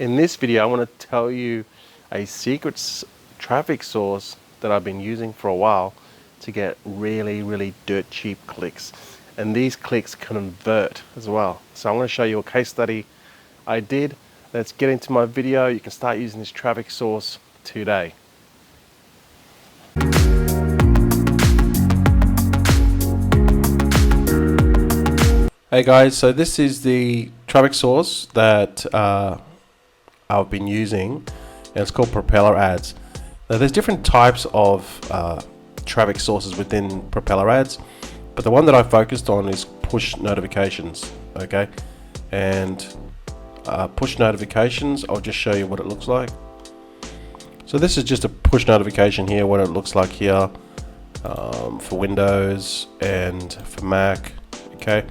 In this video, I want to tell you a secret traffic source that I've been using for a while to get really dirt cheap clicks. And these clicks convert as well. So I'm going to show you a case study I did. Let's get into my video. You can start using this traffic source today. Hey guys, so this is the traffic source that I've been using, and it's called Propeller Ads. Now there's different types of traffic sources within Propeller Ads, but the one that I focused on is push notifications. Okay, and push notifications, I'll just show you what it looks like. So this is just a push notification here, what it looks like here for Windows and for Mac. Okay,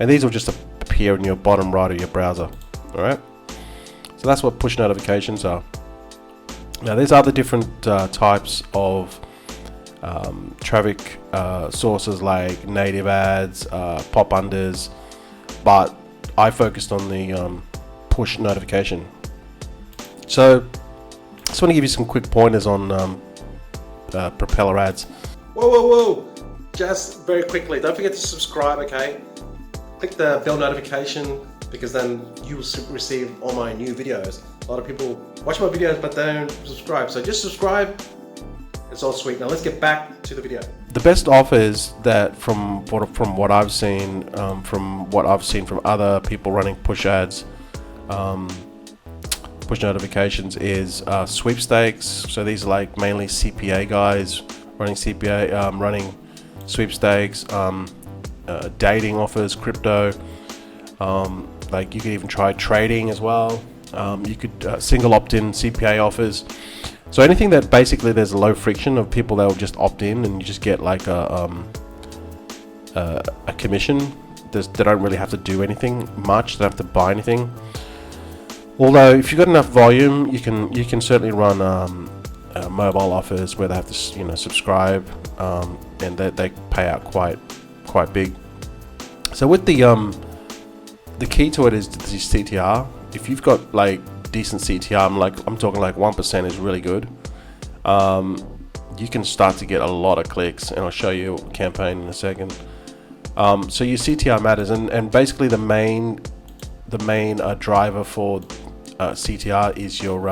and these will just appear in your bottom right of your browser. All right, so that's what push notifications are. Now there's other different types of traffic sources like native ads, pop unders, but I focused on the push notification. So I just want to give you some quick pointers on Propeller Ads. Whoa! Just very quickly, don't forget to subscribe, okay? Click the bell notification, because then you will receive all my new videos. A lot of people watch my videos but they don't subscribe, so just subscribe. It's all sweet. Now let's get back to the video. The best offers that from what I've seen, from other people running push ads, push notifications, is sweepstakes. So these are like mainly CPA guys running running sweepstakes, dating offers, crypto. Like you could even try trading as well. You could single opt-in CPA offers. So anything that basically there's a low friction of people that will just opt in and you just get like a commission. They don't really have to do anything much. They don't have to buy anything. Although if you've got enough volume, you can certainly run mobile offers where they have to subscribe, and they pay out quite big. So with the key to it is the CTR. If you've got like decent CTR, I'm talking like 1% is really good. You can start to get a lot of clicks, and I'll show you a campaign in a second. So your CTR matters, and basically the main driver for CTR is your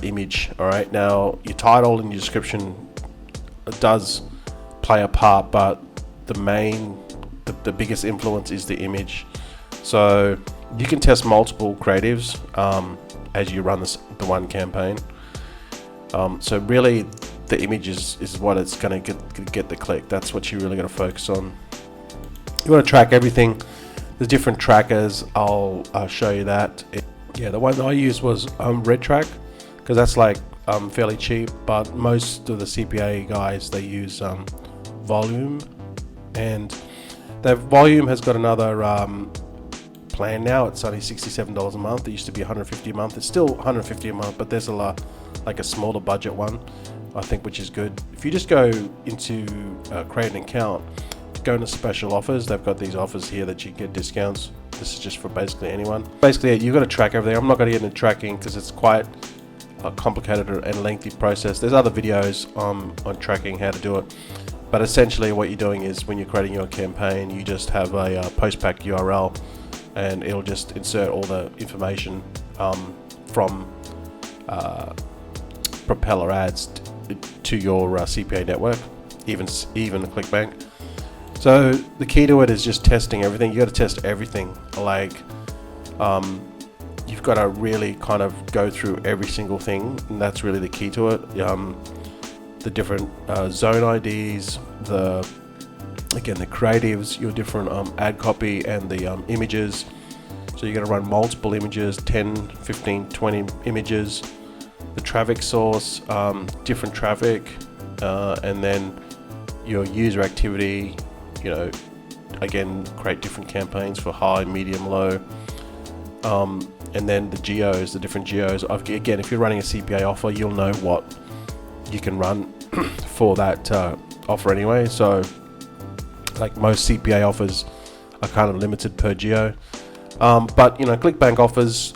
image. All right, now your title and your description does play a part, but the biggest influence is the image. So you can test multiple creatives as you run the one campaign. So really the image is what it's going to get the click. That's what you really got to focus on. You want to track everything. There's different trackers. I'll show you that. The one that I used was RedTrack, because that's like fairly cheap, but most of the CPA guys, they use Volume, and the Volume has got another plan now. It's only $67 a month. It used to be $150 a month. It's still $150 a month, but there's like a smaller budget one, I think, which is good. If you just go into create an account, go into special offers, they've got these offers here that you get discounts. This is just for basically anyone. Basically, you've got to track everything. I'm not going to get into tracking because it's quite a complicated and lengthy process. There's other videos on tracking how to do it. But essentially what you're doing is when you're creating your campaign, you just have a postpack URL, and it'll just insert all the information from Propeller Ads to your CPA network, even ClickBank. So the key to it is just testing everything. You got to test everything. Like you've got to really kind of go through every single thing, and that's really the key to it. The different zone IDs, the creatives, your different ad copy, and the images. So you're going to run multiple images, 10, 15, 20 images. The traffic source, different traffic, and then your user activity. Again, create different campaigns for high, medium, low. And then the geos, the different geos. Again, if you're running a CPA offer, you'll know what you can run for that offer anyway. So like most CPA offers are kind of limited per geo. But ClickBank offers,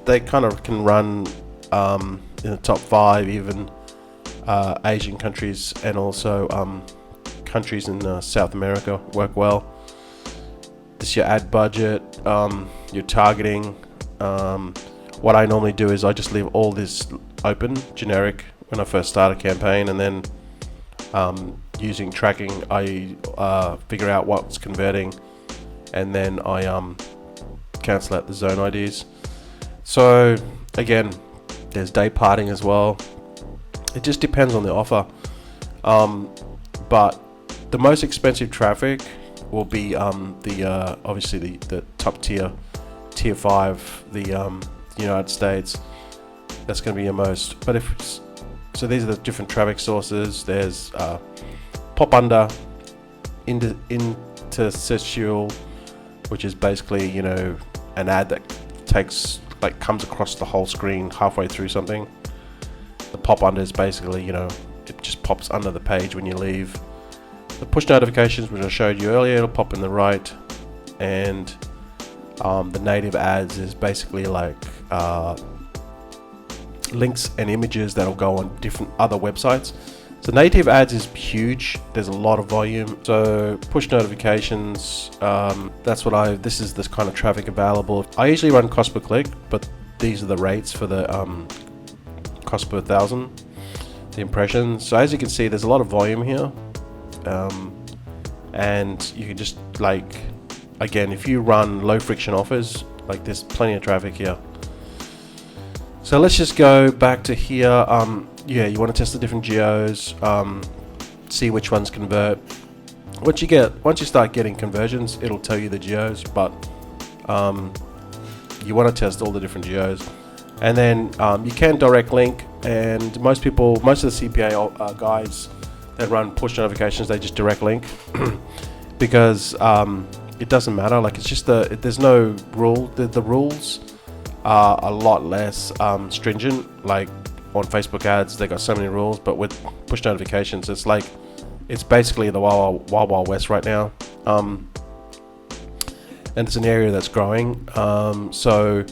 they kind of can run in the top 5, even Asian countries, and also countries in South America work well. This is your ad budget, your targeting. What I normally do is I just leave all this open, generic, when I first start a campaign, and then using tracking, I figure out what's converting, and then I cancel out the zone IDs. So again, there's day parting as well. It just depends on the offer. But the most expensive traffic will be obviously the top tier 5, the United States. That's going to be your most. But so these are the different traffic sources. There's pop under, interstitial, which is basically an ad that comes across the whole screen halfway through something. The pop under is basically it just pops under the page when you leave. The push notifications, which I showed you earlier, it'll pop in the right, and the native ads is basically like links and images that'll go on different other websites. So native ads is huge. There's a lot of volume. So push notifications, this is this kind of traffic available. I usually run cost per click, but these are the rates for the cost per 1,000, the impressions. So as you can see, there's a lot of volume here. And you can just again, if you run low friction offers, there's plenty of traffic here. So let's just go back to here. You want to test the different geos, see which ones convert. Once you start getting conversions, it'll tell you the geos, but you want to test all the different geos. And then you can direct link, and most of the CPA guys that run push notifications, they just direct link because it doesn't matter. It's just there's no rule. The rules are a lot less stringent. On Facebook ads, they got so many rules, but with push notifications, it's basically the wild west right now. And it's an area that's growing. So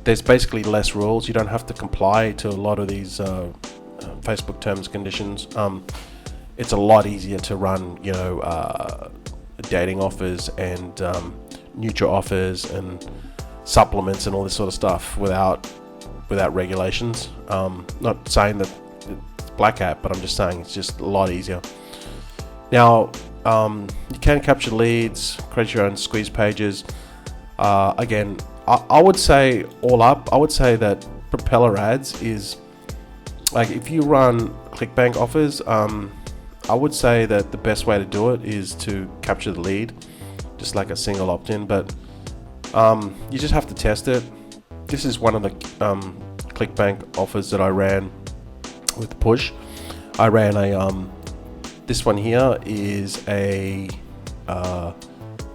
there's basically less rules. You don't have to comply to a lot of these Facebook terms and conditions. It's a lot easier to run, dating offers and neutral offers and supplements and all this sort of stuff without regulations. Not saying that it's black hat, but I'm just saying it's just a lot easier. Now, you can capture leads, create your own squeeze pages. Again, I would say I would say that Propeller Ads is if you run ClickBank offers, I would say that the best way to do it is to capture the lead, just like a single opt-in, but you just have to test it. This is one of the ClickBank offers that I ran with the push. I ran this one here is a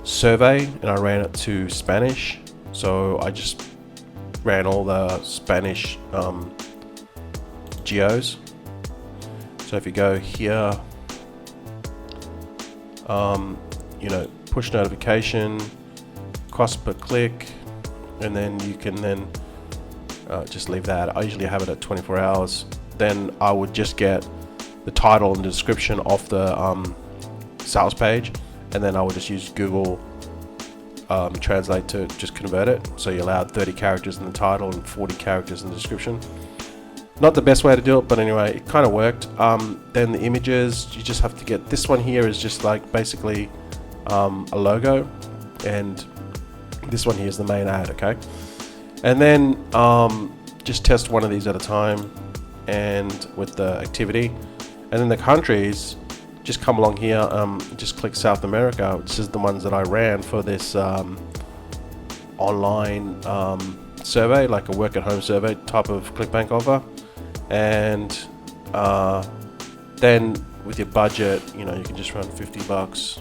survey, and I ran it to Spanish. So I just ran all the Spanish geos. So if you go here, push notification, cost per click, and then you can just leave that. I usually have it at 24 hours. Then I would just get the title and description off the sales page, and then I would just use Google Translate to just convert it. So you allowed 30 characters in the title and 40 characters in the description. Not the best way to do it, but anyway, it kind of worked. Then the images, you just have to get, this one here is just basically a logo, and this one here is the main ad, okay? And then just test one of these at a time, and with the activity. And then the countries, just come along here, just click South America. This is the ones that I ran for this online survey, like a work at home survey type of ClickBank offer. And then with your budget, you can just run $50.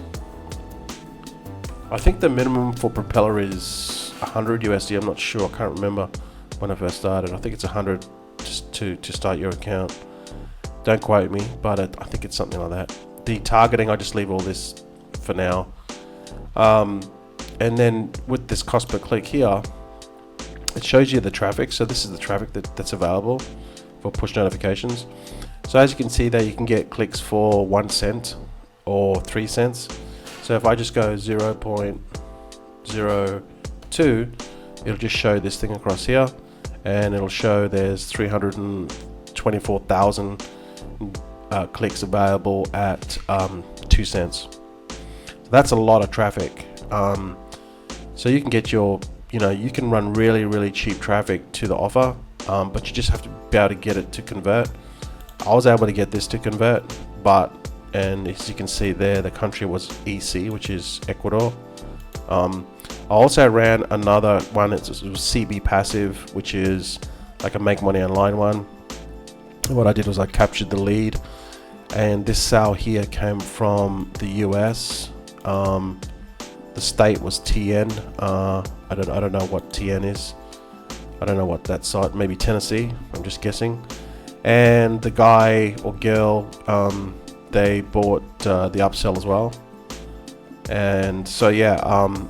I think the minimum for Propeller is 100 USD. I'm not sure. I can't remember when I first started. I think it's 100 just to start your account. Don't quote me, but I think it's something like that. The targeting, I just leave all this for now. and then with this cost per click here, it shows you the traffic. So this is the traffic that's available for push notifications. So as you can see there, you can get clicks for 1 cent or 3 cents. So if I just go 0.02, it'll just show this thing across here, and it'll show there's 324,000 clicks available at 2 cents. So that's a lot of traffic. So you can get your, you can run really cheap traffic to the offer, but you just have to be able to get it to convert. I was able to get this to convert, and as you can see there, the country was EC, which is Ecuador. I also ran another one. It was CB Passive, which is like a make money online one. And what I did was I captured the lead, and this sale here came from the US. The state was TN. I don't know what TN is. I don't know what that site. Maybe Tennessee. I'm just guessing. And the guy or girl, they bought the upsell as well. And so yeah,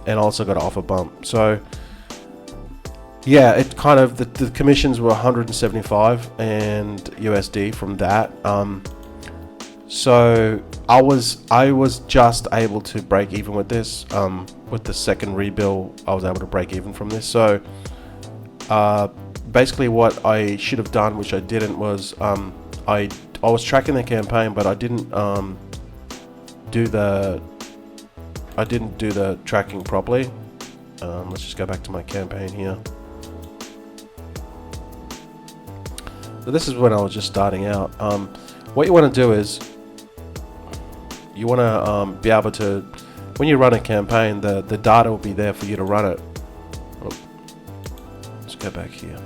and also got an offer bump. So yeah, it kind of the commissions were 175 and USD from that. So I was just able to break even with this. With the second rebill, I was able to break even from this. So basically what I should have done, which I didn't, was I was tracking the campaign, but I didn't do the tracking properly. Let's just go back to my campaign here. So this is when I was just starting out. What you want to do is you want to be able to, when you run a campaign, the data will be there for you to run it. Let's go back here.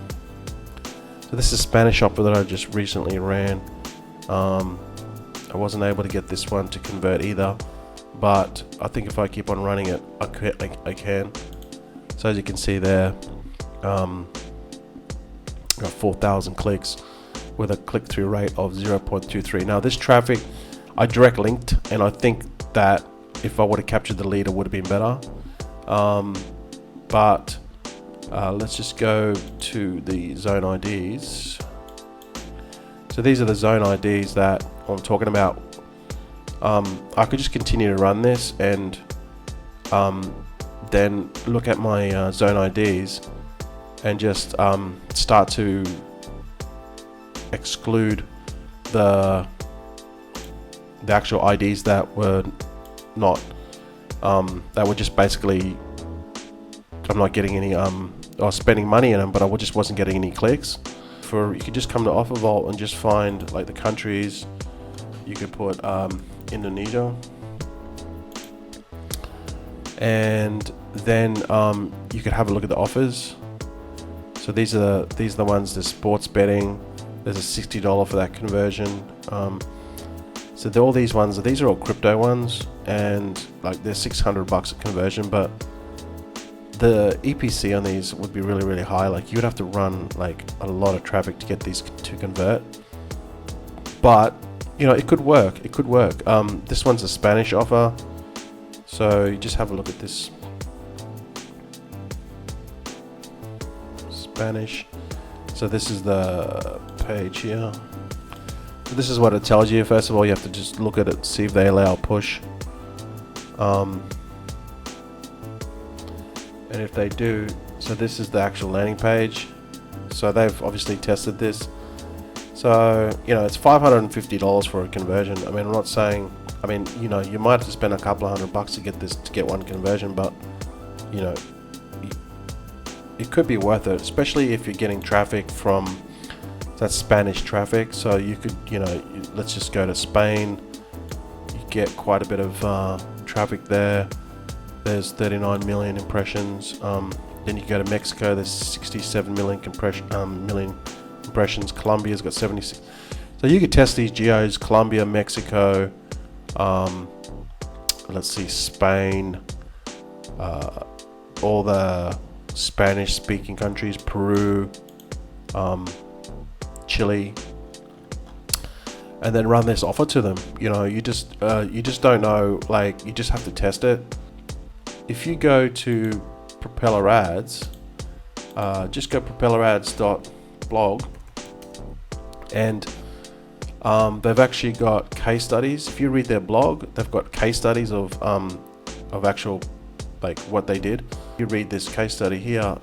So this is Spanish offer that I just recently ran. I wasn't able to get this one to convert either, but I think if I keep on running it, I can. So as you can see there, got 4,000 clicks with a click-through rate of 0.23. Now this traffic, I direct linked, and I think that if I would have captured the lead, it would have been better. But let's just go to the zone IDs. So these are the zone IDs that I'm talking about. I could just continue to run this and then look at my zone IDs and just start to exclude the actual IDs that were not that were just basically, I'm not getting any I was spending money in them, but I just wasn't getting any clicks. You could just come to OfferVault and just find like the countries. You could put Indonesia, and then you could have a look at the offers. So these are the ones. The sports betting. There's a $60 for that conversion. So all these ones, these are all crypto ones, and like they're $600 a conversion, but the EPC on these would be really high. Like you would have to run like a lot of traffic to get these to convert, but it could work. This one's a Spanish offer, so you just have a look at this. Spanish. So this is the page here. So this is what it tells you. First of all, you have to just look at it, see if they allow push. And if they do, so this is the actual landing page. So they've obviously tested this. So, it's $550 for a conversion. I mean, I'm not saying, you might have to spend a couple of $100 to get one conversion, but, it could be worth it, especially if you're getting traffic from that Spanish traffic. So you could, let's just go to Spain. You get quite a bit of traffic there. There's 39 million impressions. Then you go to Mexico. There's 67 million million impressions. Colombia's got 76. So you could test these geos: Colombia, Mexico. Let's see, Spain. All the Spanish-speaking countries: Peru, Chile, and then run this offer to them. You just don't know. Like, you just have to test it. if you go to Propeller Ads, just go propellerads.blog, and they've actually got case studies. If you read their blog, they've got case studies of actual, like, what they did. You read this case study here.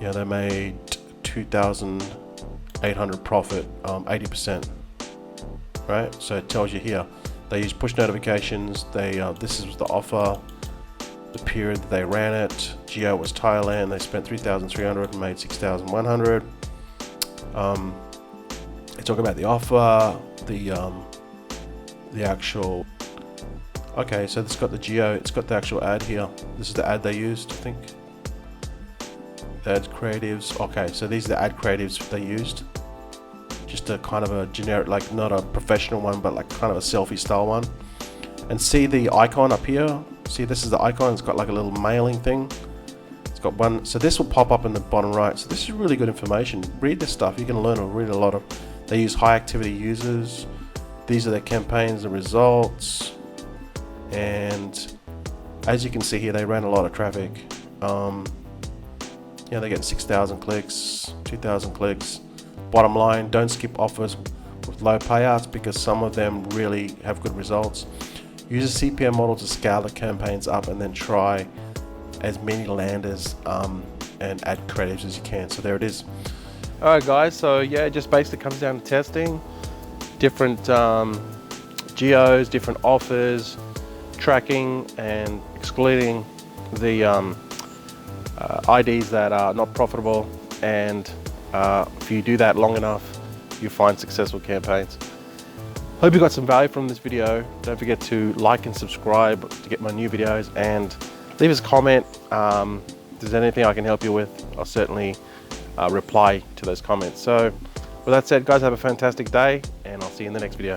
Yeah, they made 2,800 profit, 80%. Right, so it tells you here. They use push notifications. This is the offer, the period that they ran it. Geo was Thailand. They spent 3,300 and made 6,100. They talk about the offer, the actual. Okay, so it's got the geo. It's got the actual ad here. This is the ad they used, I think. Ad creatives. Okay, so these are the ad creatives they used. Just a kind of a generic, like not a professional one, but like kind of a selfie style one. And see the icon up here? See, this is the icon. It's got like a little mailing thing. It's got one. So this will pop up in the bottom right. So this is really good information. Read this stuff. You're going to learn or read a lot of. They use high activity users. These are their campaigns and results. And as you can see here, they ran a lot of traffic. Yeah, they get 6,000 clicks, 2,000 clicks. Bottom line, don't skip offers with low payouts because some of them really have good results. Use a CPM model to scale the campaigns up and then try as many landers and ad creatives as you can. So there it is. Alright guys, so yeah, it just basically comes down to testing different geos, different offers, tracking and excluding the IDs that are not profitable, and if you do that long enough, you find successful campaigns. Hope you got some value from this video. Don't forget to like and subscribe to get my new videos, and leave us a comment. If there's anything I can help you with, I'll certainly reply to those comments. So with that said, guys, have a fantastic day, and I'll see you in the next video.